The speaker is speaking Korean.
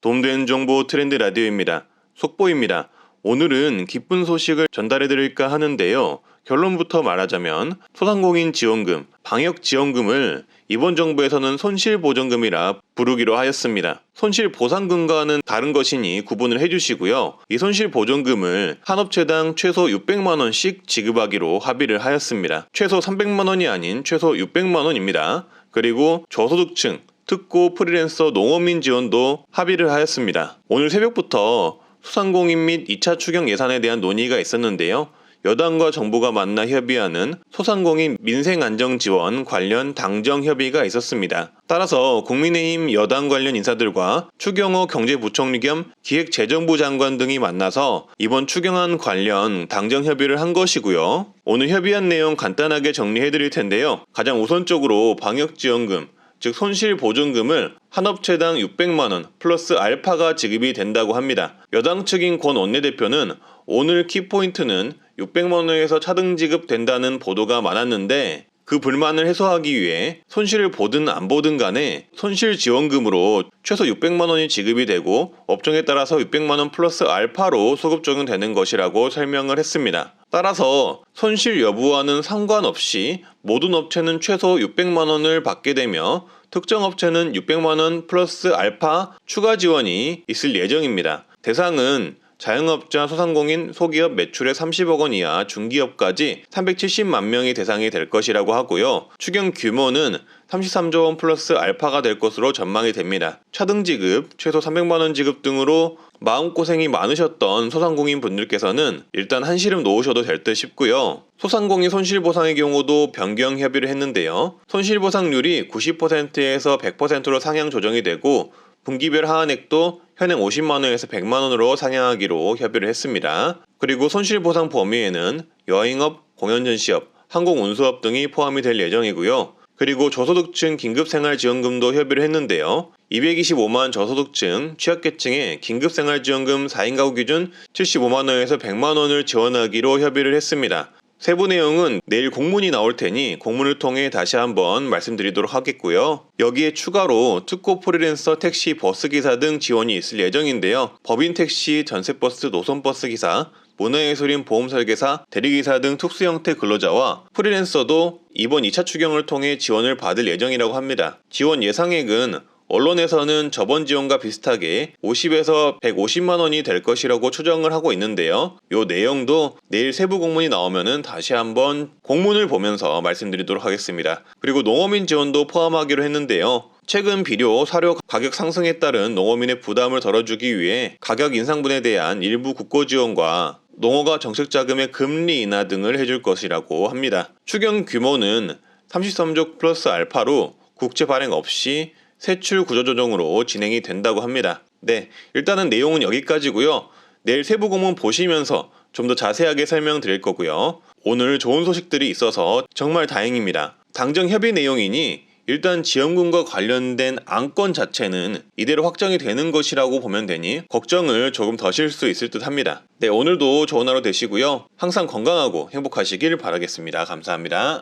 도움되는 정보 트렌드 라디오입니다. 속보입니다. 오늘은 기쁜 소식을 전달해드릴까 하는데요. 결론부터 말하자면 소상공인 지원금, 방역지원금을 이번 정부에서는 손실보전금이라 부르기로 하였습니다. 손실보상금과는 다른 것이니 구분을 해주시고요. 이 손실보전금을 한 업체당 최소 600만원씩 지급하기로 합의를 하였습니다. 최소 300만원이 아닌 최소 600만원입니다. 그리고 저소득층, 특고 프리랜서 농어민 지원도 합의를 하였습니다. 오늘 새벽부터 소상공인 및 2차 추경 예산에 대한 논의가 있었는데요. 여당과 정부가 만나 협의하는 소상공인 민생안정지원 관련 당정협의가 있었습니다. 따라서 국민의힘 여당 관련 인사들과 추경호 경제부총리 겸 기획재정부 장관 등이 만나서 이번 추경안 관련 당정협의를 한 것이고요. 오늘 협의한 내용 간단하게 정리해드릴 텐데요. 가장 우선적으로 방역지원금, 즉 손실보전금을 한 업체당 600만원 플러스 알파가 지급이 된다고 합니다. 여당 측인 권 원내대표는 오늘 키포인트는 600만원에서 차등 지급된다는 보도가 많았는데 그 불만을 해소하기 위해 손실을 보든 안 보든 간에 손실지원금으로 최소 600만원이 지급이 되고 업종에 따라서 600만원 플러스 알파로 소급 적용되는 것이라고 설명을 했습니다. 따라서 손실 여부와는 상관없이 모든 업체는 최소 600만원을 받게 되며 특정 업체는 600만원 플러스 알파 추가 지원이 있을 예정입니다. 대상은 자영업자, 소상공인, 소기업 매출의 30억 원 이하 중기업까지 370만 명이 대상이 될 것이라고 하고요. 추경 규모는 33조 원 플러스 알파가 될 것으로 전망이 됩니다. 차등 지급, 최소 300만 원 지급 등으로 마음고생이 많으셨던 소상공인 분들께서는 일단 한시름 놓으셔도 될 듯 싶고요. 소상공인 손실보상의 경우도 변경 협의를 했는데요. 손실보상률이 90%에서 100%로 상향 조정이 되고 분기별 하한액도 현행 50만원에서 100만원으로 상향하기로 협의를 했습니다. 그리고 손실보상 범위에는 여행업, 공연전시업, 항공운수업 등이 포함이 될 예정이고요. 그리고 저소득층 긴급생활지원금도 협의를 했는데요. 225만 저소득층, 취약계층의 긴급생활지원금 4인 가구 기준 75만원에서 100만원을 지원하기로 협의를 했습니다. 세부 내용은 내일 공문이 나올 테니 공문을 통해 다시 한번 말씀드리도록 하겠고요. 여기에 추가로 특고 프리랜서 택시, 버스기사 등 지원이 있을 예정인데요. 법인 택시, 전세버스, 노선버스 기사, 문화예술인 보험설계사, 대리기사 등 특수형태 근로자와 프리랜서도 이번 2차 추경을 통해 지원을 받을 예정이라고 합니다. 지원 예상액은 언론에서는 저번 지원과 비슷하게 50에서 150만 원이 될 것이라고 추정을 하고 있는데요. 이 내용도 내일 세부 공문이 나오면은 다시 한번 공문을 보면서 말씀드리도록 하겠습니다. 그리고 농어민 지원도 포함하기로 했는데요. 최근 비료, 사료 가격 상승에 따른 농어민의 부담을 덜어주기 위해 가격 인상분에 대한 일부 국고 지원과 농어가 정책자금의 금리 인하 등을 해줄 것이라고 합니다. 추경 규모는 33조 플러스 알파로 국채 발행 없이 세출 구조조정으로 진행이 된다고 합니다. 네, 일단은 내용은 여기까지고요. 내일 세부 공문 보시면서 좀 더 자세하게 설명드릴 거고요. 오늘 좋은 소식들이 있어서 정말 다행입니다. 당정 협의 내용이니 일단 지원금과 관련된 안건 자체는 이대로 확정이 되는 것이라고 보면 되니 걱정을 조금 더실 수 있을 듯 합니다. 네, 오늘도 좋은 하루 되시고요. 항상 건강하고 행복하시길 바라겠습니다. 감사합니다.